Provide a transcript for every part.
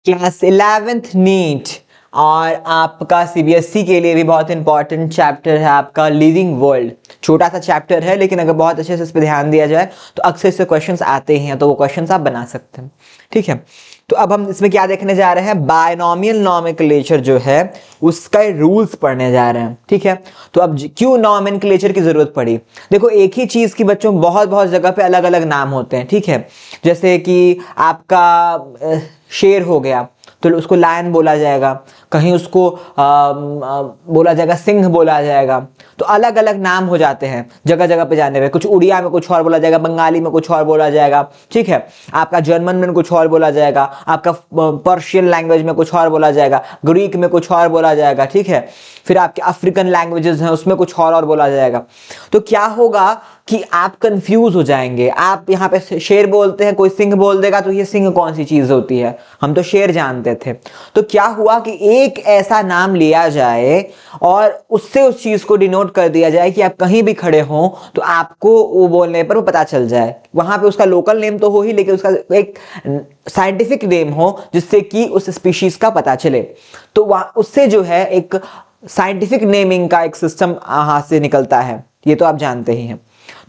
Class 11th NEET और आपका CBSE के लिए भी बहुत इंपॉर्टेंट चैप्टर है आपका लिविंग वर्ल्ड। छोटा सा चैप्टर है लेकिन अगर बहुत अच्छे से इस पर ध्यान दिया जाए तो अक्सर इससे क्वेश्चंस आते हैं, तो वो क्वेश्चंस आप बना सकते हैं। ठीक है, तो अब हम इसमें क्या देखने जा रहे हैं, बायनॉमियल नॉमेनक्लेचर जो है उसका रूल्स पढ़ने जा रहे हैं। ठीक है, तो अब क्यों नॉमेनक्लेचर की जरूरत पड़ी, देखो एक ही चीज की बच्चों बहुत बहुत जगह पे अलग अलग नाम होते हैं। ठीक है, जैसे कि आपका शेर हो गया तो उसको लायन बोला जाएगा, कहीं उसको बोला जाएगा सिंह बोला जाएगा, तो अलग अलग नाम हो जाते हैं जगह जगह पे जाने पे। कुछ उड़िया में कुछ और बोला जाएगा, बंगाली में कुछ और बोला जाएगा। ठीक है, आपका जर्मन में कुछ और बोला जाएगा, आपका पर्शियन लैंग्वेज में कुछ और बोला जाएगा, ग्रीक में कुछ और बोला जाएगा। ठीक है, फिर आपके अफ्रीकन लैंग्वेजेस हैं उसमें कुछ और बोला जाएगा। तो क्या होगा कि आप कंफ्यूज हो जाएंगे। आप यहाँ पे शेर बोलते हैं, कोई सिंह बोल देगा तो ये सिंह कौन सी चीज होती है, हम तो शेर जानते थे। तो क्या हुआ कि एक ऐसा नाम लिया जाए और उससे उस चीज को डिनोट कर दिया जाए कि आप कहीं भी खड़े हो तो आपको वो बोलने पर वो पता चल जाए। वहां पे उसका लोकल नेम तो हो ही, लेकिन उसका एक साइंटिफिक नेम हो जिससे कि उस स्पीशीज का पता चले। तो उससे जो है एक साइंटिफिक नेमिंग का एक सिस्टम हाथ से निकलता है, ये तो आप जानते ही हैं।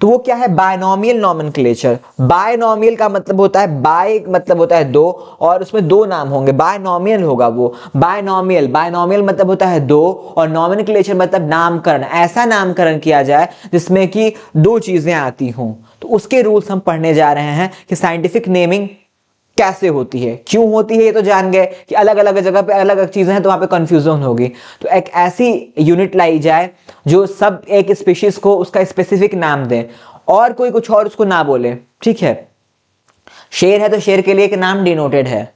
तो वो क्या है, बायनॉमियल नॉमेनक्लेचर। बायनॉमियल का मतलब होता है, बाय मतलब होता है दो, और उसमें दो नाम होंगे, बायनॉमियल होगा वो। बायनॉमियल, बायनॉमियल मतलब होता है दो, और नॉमेनक्लेचर मतलब नामकरण, ऐसा नामकरण किया जाए जिसमें कि दो चीजें आती हों। तो उसके रूल्स हम पढ़ने जा रहे हैं कि साइंटिफिक नेमिंग कैसे होती है, क्यों होती है, ये तो जान गए कि अलग अलग जगह पे अलग अलग चीजें हैं तो वहां पे कंफ्यूजन होगी। तो एक ऐसी यूनिट लाई जाए जो सब एक स्पीशीज को उसका स्पेसिफिक नाम दे और कोई कुछ और उसको ना बोले। ठीक है, शेर है तो शेर के लिए एक नाम डिनोटेड है,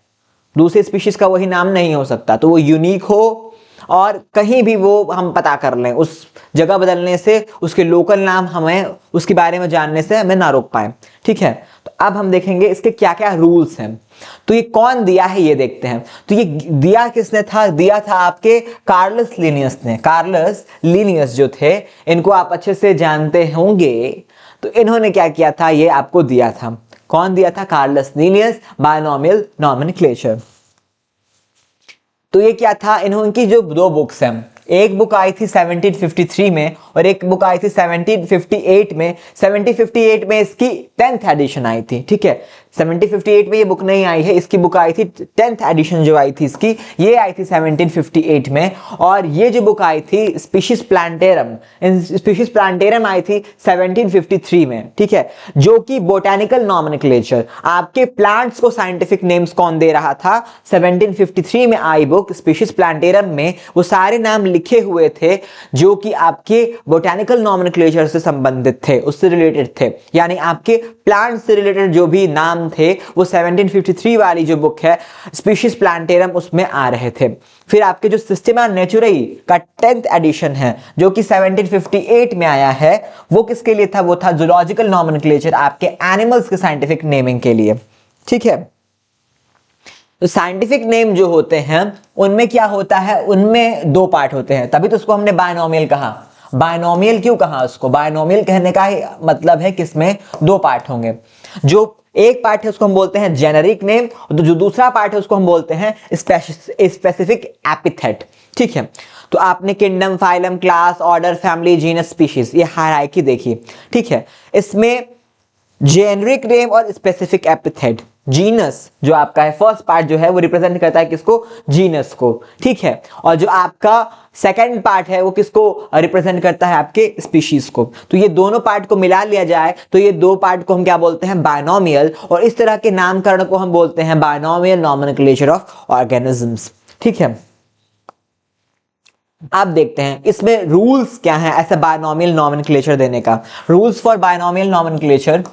दूसरी स्पीशीज का वही नाम नहीं हो सकता, तो वो यूनिक हो और कहीं भी वो हम पता कर लें, उस जगह बदलने से उसके लोकल नाम हमें उसके बारे में जानने से हमें ना रोक पाए। ठीक है, तो अब हम देखेंगे इसके क्या क्या रूल्स हैं। तो ये कौन दिया है ये देखते हैं। तो ये दिया किसने था, दिया था आपके कार्लस लिनियस ने। कार्लस लिनियस जो थे, इनको आप अच्छे से जानते होंगे। तो इन्होंने क्या किया था, ये आपको दिया था। कौन दिया था, कार्लस लिनियस, बायनॉमियल नॉमेनक्लेचर। तो ये क्या था, इनकी जो दो बुक्स हैं, एक बुक आई थी 1753 में और एक बुक आई थी 1758 में। 1758 में इसकी 10th एडिशन आई थी। ठीक है, 1758 में ये बुक नहीं आई है, इसकी बुक आई थी 10th एडिशन जो आई थी इसकी, ये आई थी 1758 में। और ये जो बुक आई थी स्पीशीज प्लांटेरम, स्पीशीज प्लांटेरम आई थी 1753 में। ठीक है, जो कि बोटेनिकल नॉमेनक्लेचर, आपके प्लांट्स को साइंटिफिक नेम्स कौन दे रहा था, 1753 में आई बुक स्पीशीज प्लांटेरम में वो सारे नाम लिखे हुए थे जो कि आपके बोटेनिकल नॉमेनक्लेचर से संबंधित थे, उससे रिलेटेड थे। यानी आपके प्लांट से रिलेटेड जो भी नाम थे वो 1753 वाली जो बुक है स्पीशीज प्लांटेरम उसमें आ रहे थे। फिर आपके जो सिस्टेमा नेचुराई का 10th एडिशन है जो कि 1758 में आया है, वो किसके लिए था, वो था जूलॉजिकल नॉमेनक्लेचर, आपके एनिमल्स के साइंटिफिक नेमिंग के लिए। ठीक है, तो साइंटिफिक नेम जो होते हैं उनमें क्या होता है, उनमें दो पार्ट होते हैं, तभी तो उसको हमने बायनॉमियल कहा। बायनॉमियल क्यों कहा उसको, बायनॉमियल कहने का ही मतलब है कि इसमें दो पार्ट होंगे। जो एक पार्ट है उसको हम बोलते हैं जेनेरिक नेम, और जो दूसरा पार्ट है उसको हम बोलते हैं स्पेसिफिक एपिथेट। ठीक है, तो आपने kingdom, phylum, class, order, family, genus, species, ये हायरार्की देखी। ठीक है, इसमें जेनेरिक नेम और स्पेसिफिक एपिथेट, जीनस जो आपका है फर्स्ट पार्ट जो है वो रिप्रेजेंट करता है किसको, जीनस को। ठीक है, और जो आपका सेकंड पार्ट है वो किसको रिप्रेजेंट करता है, आपके स्पीशीज को। तो ये दोनों पार्ट को मिला लिया जाए तो ये दो पार्ट को हम क्या बोलते हैं, बायनॉमियल, और इस तरह के नामकरण को हम बोलते हैं बायनॉमियल नॉमेनक्लेचर ऑफ ऑर्गेनिजम्स। ठीक है, आप देखते हैं इसमें रूल्स क्या है ऐसा बायनॉमियल नॉमेनक्लेचर देने का। Rules for binomial nomenclature,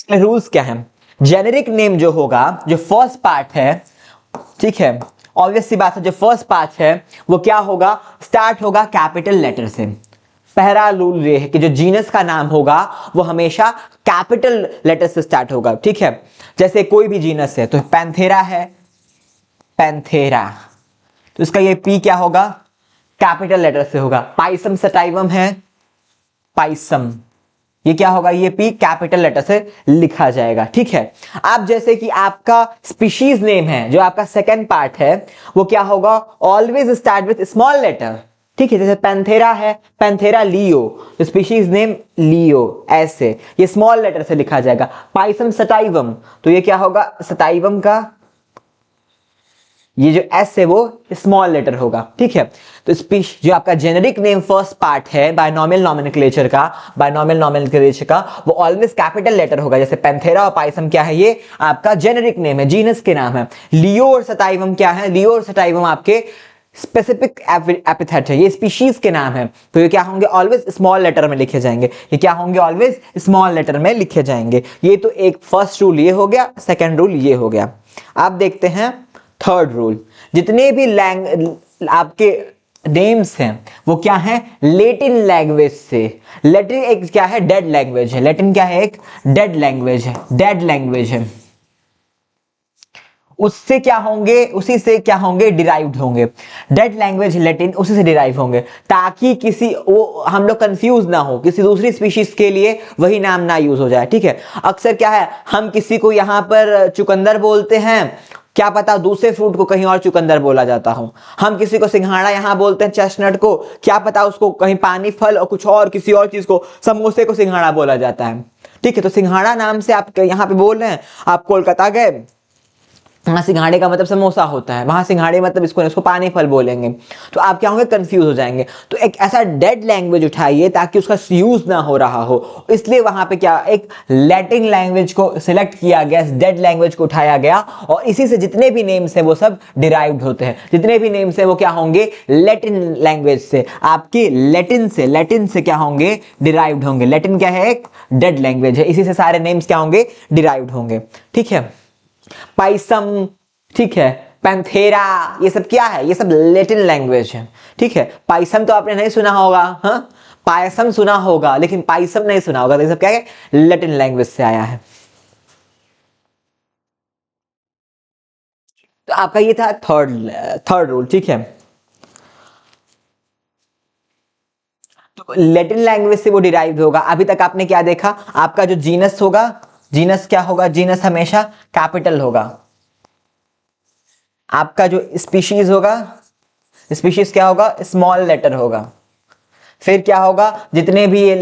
rules क्या है, जेनेरिक नेम जो होगा, जो फर्स्ट पार्ट है, ठीक है, ऑब्वियस सी बात है, जो फर्स्ट पार्ट है वो क्या होगा, स्टार्ट होगा कैपिटल लेटर से। पहला रूल ये है कि जो जीनस का नाम होगा वो हमेशा कैपिटल लेटर से स्टार्ट होगा। ठीक है, जैसे कोई भी जीनस है तो पैंथेरा है, पैंथेरा, तो इसका ये पी क्या होगा, कैपिटल लेटर से होगा। पाइसम सटाइवम है, पाइसम। ये क्या होगा, ये पी कैपिटल लेटर से लिखा जाएगा, ठीक है। अब जैसे कि आपका स्पीशीज नेम है, जो आपका सेकंड पार्ट है, वो क्या होगा, always start with small letter, ठीक है। जैसे पैंथेरा है, पैंथेरा लियो, तो स्पीशीज नेम लियो, ऐसे ये स्मॉल लेटर से लिखा जाएगा। पाइसम सटाइवम, तो ये क्या होगा, सटाइवम का ये जो एस है वो स्मॉल लेटर होगा, ठीक है। तो स्पीश जो आपका जेनेरिक नेम फर्स्ट पार्ट है बायनॉमियल नॉमेनक्लेचर का, बायनॉमियल नॉमेनक्लेचर का, वो ऑलवेज कैपिटल लेटर होगा। जैसे पैंथेरा और पाइसम क्या है, ये आपका जेनेरिक नेम है, जीनस के नाम है। लियो और सटाइवम क्या है, लियो और सटाइवम आपके स्पेसिफिक एपिथेट है, ये स्पीशीज के नाम है। तो ये क्या होंगे, ऑलवेज स्मॉल लेटर में लिखे जाएंगे। ये क्या होंगे, ऑलवेज स्मॉल लेटर में लिखे जाएंगे। ये तो एक फर्स्ट रूल ये हो गया, सेकेंड रूल ये हो गया। आप देखते हैं थर्ड रूल। जितने भी आपके नेम्स हैं वो क्या है, लेटिन लैंग्वेज से। लेटिन एक क्या है, डेड लैंग्वेज है। लेटिन क्या है, एक डेड लैंग्वेज है, डेड लैंग्वेज है। उससे क्या होंगे, उसी से क्या होंगे, डिराइव्ड होंगे। डेड लैंग्वेज लेटिन, उसी से डिराइव होंगे, ताकि किसी वो हम लोग कंफ्यूज ना हो, किसी दूसरी स्पीशीज के लिए वही नाम ना यूज हो जाए, ठीक है। अक्सर क्या है, हम किसी को यहाँ पर चुकंदर बोलते हैं, क्या पता दूसरे फ्रूट को कहीं और चुकंदर बोला जाता हो। हम किसी को सिंघाड़ा यहाँ बोलते हैं, चेस्टनट को, क्या पता उसको कहीं पानी फल और कुछ और किसी और चीज को, समोसे को सिंघाड़ा बोला जाता है, ठीक है। तो सिंघाड़ा नाम से आप यहाँ पे बोल रहे हैं, आप कोलकाता गए, वहां सिंघाड़े का मतलब समोसा होता है, वहां सिंघाड़े मतलब इसको पानी फल बोलेंगे, तो आप क्या होंगे, कंफ्यूज हो जाएंगे। तो एक ऐसा डेड लैंग्वेज उठाइए ताकि उसका यूज ना हो रहा हो, इसलिए वहां पे क्या, एक लैटिन लैंग्वेज को सिलेक्ट किया गया, डेड लैंग्वेज को उठाया गया, और इसी से जितने भी नेम्स है वो सब डिराइव्ड होते हैं। जितने भी नेम्स है वो क्या होंगे, लैटिन लैंग्वेज से, आपके लैटिन से क्या होंगे, डिराइव्ड होंगे। लैटिन क्या है, एक डेड लैंग्वेज है, इसी से सारे नेम्स क्या होंगे, डिराइव्ड होंगे, ठीक है। पाइसम, ठीक है, पैंथेरा, ये सब क्या है, ये सब लैटिन लैंग्वेज है, ठीक है। पाइसम तो आपने नहीं सुना होगा, हाँ, पायसम सुना होगा लेकिन पाइसम नहीं सुना होगा, तो ये सब क्या है, लैटिन लैंग्वेज से आया है। तो आपका ये था थर्ड रूल, ठीक है। तो लैटिन लैंग्वेज से वो डिराइव होगा। अभी तक आपने क्या देखा, आपका जो जीनस होगा, जीनस क्या होगा, जीनस हमेशा कैपिटल होगा। आपका जो स्पीशीज होगा, स्पीशीज क्या होगा, स्मॉल लेटर होगा। फिर क्या होगा, जितने भी ये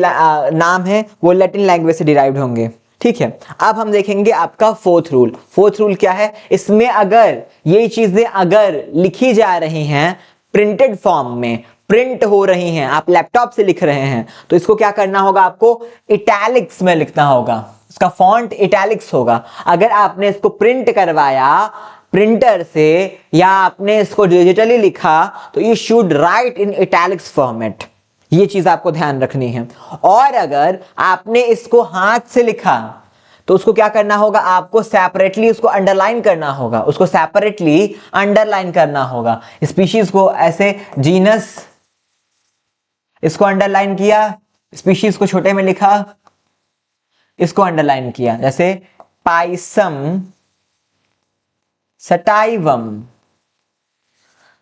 नाम है वो लैटिन लैंग्वेज से डिराइव्ड होंगे, ठीक है। अब हम देखेंगे आपका फोर्थ रूल। फोर्थ रूल क्या है, इसमें अगर ये चीजें अगर लिखी जा रही हैं प्रिंटेड फॉर्म में, प्रिंट हो रही हैं, आप लैपटॉप से लिख रहे हैं, तो इसको क्या करना होगा, आपको इटैलिक्स में लिखना होगा, इसका फॉन्ट इटैलिक्स होगा। अगर आपने इसको प्रिंट करवाया प्रिंटर से या आपने इसको डिजिटली लिखा, तो you should write in italics format, ये चीज आपको ध्यान रखनी है। और अगर आपने इसको हाथ से लिखा तो उसको क्या करना होगा, आपको सेपरेटली उसको अंडरलाइन करना होगा, उसको सेपरेटली अंडरलाइन करना होगा। स्पीशीज को ऐसे जीनस, इसको अंडरलाइन किया, स्पीशीज को छोटे में लिखा, इसको अंडरलाइन किया, जैसे पाइसम सटाइवम,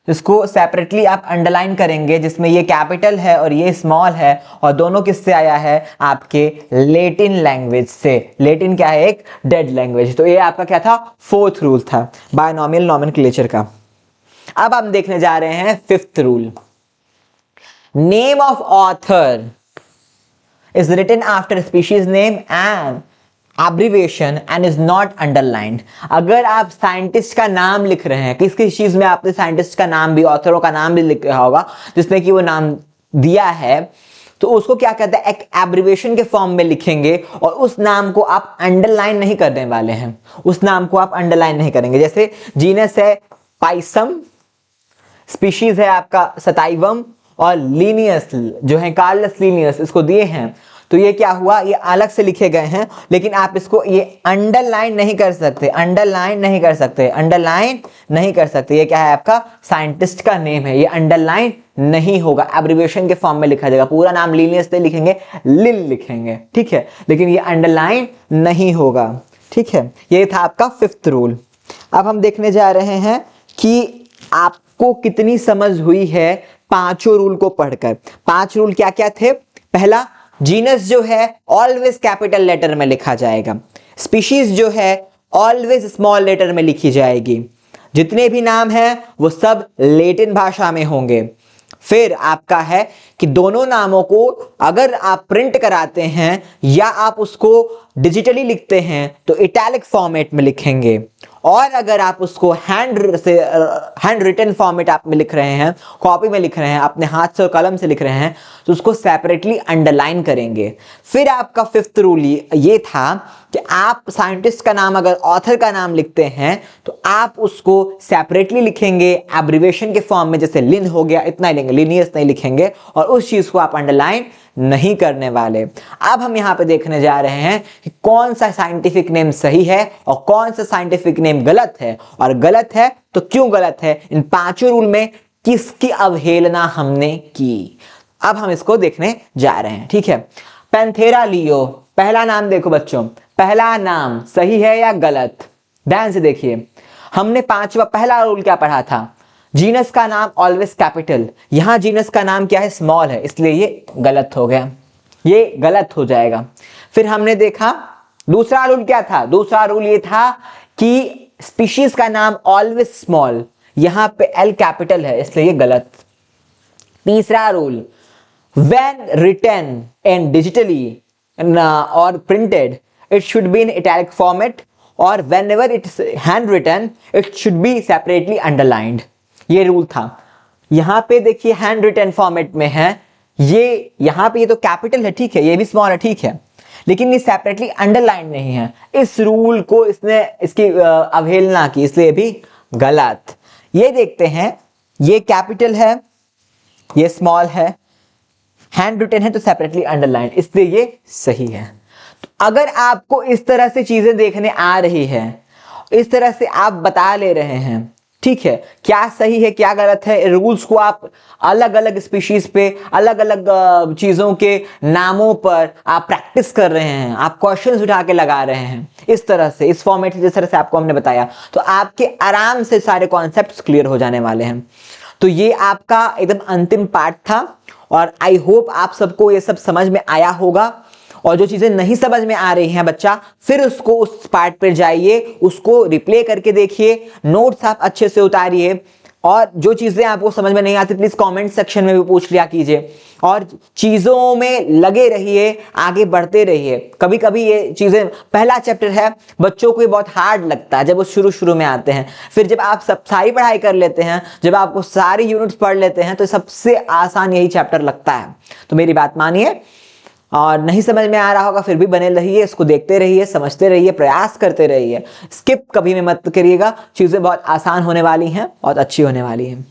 इसको सेपरेटली आप अंडरलाइन करेंगे, जिसमें ये कैपिटल है और ये स्मॉल है, और दोनों किससे आया है, आपके लेटिन लैंग्वेज से। लेटिन क्या है, एक डेड लैंग्वेज। तो ये आपका क्या था, फोर्थ रूल था बायनॉमियल नॉमेनक्लेचर का। अब हम देखने जा रहे हैं fifth rule. Name of author is written after species name and abbreviation and is not underlined. अगर आप साइंटिस्ट का नाम लिख रहे हैं, किस किस चीज में आपने साइंटिस्ट का नाम भी, ऑथरों का नाम भी लिखा होगा जिसने कि वो नाम दिया है, तो उसको क्या कहते हैं, एक एब्रिविएशन के फॉर्म में लिखेंगे, और उस नाम को आप अंडरलाइन नहीं करने वाले हैं, उस नाम को आप अंडरलाइन नहीं करेंगे। जैसे जीनस है पाइसम, स्पीशीज है आपका सटाइवम, और लीनियस जो है कार्लस लीनियस, इसको दिए हैं, तो ये क्या हुआ, ये अलग से लिखे गए हैं, लेकिन आप इसको ये अंडरलाइन नहीं कर सकते, अंडरलाइन नहीं कर सकते, अंडरलाइन नहीं कर सकते। ये क्या है, आपका साइंटिस्ट का नेम है, ये अंडरलाइन नहीं होगा, एब्रिविएशन के फॉर्म में लिखा जाएगा। पूरा नाम लीनियस से लिखेंगे, लिल लिखेंगे, ठीक है, लेकिन ये अंडरलाइन नहीं होगा, ठीक है। ये था आपका फिफ्थ रूल। अब हम देखने जा रहे हैं कि आपको कितनी समझ हुई है पांचों रूल को पढ़कर। 5 रूल क्या क्या थे, पहला जीनस जो है ऑलवेज कैपिटल लेटर में लिखा जाएगा, स्पीशीज जो है ऑलवेज स्मॉल लेटर में लिखी जाएगी, जितने भी नाम हैं वो सब लैटिन भाषा में होंगे। फिर आपका है कि दोनों नामों को अगर आप प्रिंट कराते हैं या आप उसको डिजिटली लिखते हैं तो इटैलिक फॉर्मेट में लिखेंगे, और अगर आप उसको हैंड रिटन फॉर्मेट आप में लिख रहे हैं, कॉपी में लिख रहे हैं, अपने हाथ से और कलम से लिख रहे हैं, तो उसको सेपरेटली अंडरलाइन करेंगे। फिर आपका फिफ्थ रूल ये था कि आप साइंटिस्ट का नाम अगर ऑथर का नाम लिखते हैं तो आप उसको सेपरेटली लिखेंगे एब्रिविएशन के फॉर्म में, जैसे लिन हो गया, इतना ही लेंगे, लिनियस नहीं लिखेंगे, और उस चीज को आप अंडरलाइन नहीं करने वाले। अब हम यहां पे देखने जा रहे हैं कि कौन सा साइंटिफिक नेम सही है और कौन सा साइंटिफिक नेम गलत है, और गलत है तो क्यों गलत है, इन पांचों रूल में किसकी अवहेलना हमने की। अब हम इसको देखने जा रहे हैं, ठीक है। पैंथेरा लियो, पहला नाम देखो बच्चों, पहला नाम सही है या गलत, ध्यान से देखिए। हमने पहला रूल क्या पढ़ा था, जीनस का नाम ऑलवेज कैपिटल, यहां जीनस का नाम क्या है, स्मॉल है, इसलिए ये गलत हो गया, ये गलत हो जाएगा। फिर हमने देखा दूसरा रूल क्या था, दूसरा रूल ये था कि स्पीशीज का नाम ऑलवेज स्मॉल, यहां पे एल कैपिटल है, इसलिए ये गलत। तीसरा rule, when written and digitally और printed it should be in italic format, और whenever it's handwritten it should be separately underlined, ये रूल था। यहां पे देखिए हैंड रिटन फॉर्मेट में है, ये यहां पे ये तो कैपिटल है, ठीक है, ये भी स्मॉल है, ठीक है, लेकिन ये सेपरेटली अंडरलाइन नहीं है। इस रूल को इसने इसकी अवहेलना की, इसलिए भी गलत। ये देखते हैं, ये कैपिटल है, ये स्मॉल है, हैंड रिटन है तो सेपरेटली अंडरलाइन, इसलिए ये सही है। तो अगर आपको इस तरह से चीजें देखने आ रही है, इस तरह से आप बता ले रहे हैं, ठीक है, क्या सही है क्या गलत है, रूल्स को आप अलग अलग स्पीशीज पे अलग अलग चीजों के नामों पर आप प्रैक्टिस कर रहे हैं, आप क्वेश्चंस उठा के लगा रहे हैं, इस तरह से, इस फॉर्मेट जिस तरह से आपको हमने बताया, तो आपके आराम से सारे कॉन्सेप्ट्स क्लियर हो जाने वाले हैं। तो ये आपका एकदम अंतिम पार्ट था, और आई होप आप सबको ये सब समझ में आया होगा। और जो चीजें नहीं समझ में आ रही हैं बच्चा, फिर उसको उस पार्ट पर जाइए, उसको रिप्ले करके देखिए, नोट्स आप अच्छे से उतारिए, और जो चीजें आपको समझ में नहीं आती प्लीज कमेंट सेक्शन में भी पूछ लिया कीजिए, और चीजों में लगे रहिए, आगे बढ़ते रहिए। कभी कभी ये चीजें, पहला चैप्टर है, बच्चों को ये बहुत हार्ड लगता है जब वो शुरू में आते हैं, फिर जब आप सब सारी पढ़ाई कर लेते हैं, जब आपको सारी यूनिट्स पढ़ लेते हैं, तो सबसे आसान यही चैप्टर लगता है। तो मेरी बात मानिए, और नहीं समझ में आ रहा होगा फिर भी बने रहिए, इसको देखते रहिए, समझते रहिए, प्रयास करते रहिए, स्किप कभी भी मत करिएगा, चीजें बहुत आसान होने वाली हैं, बहुत अच्छी होने वाली हैं।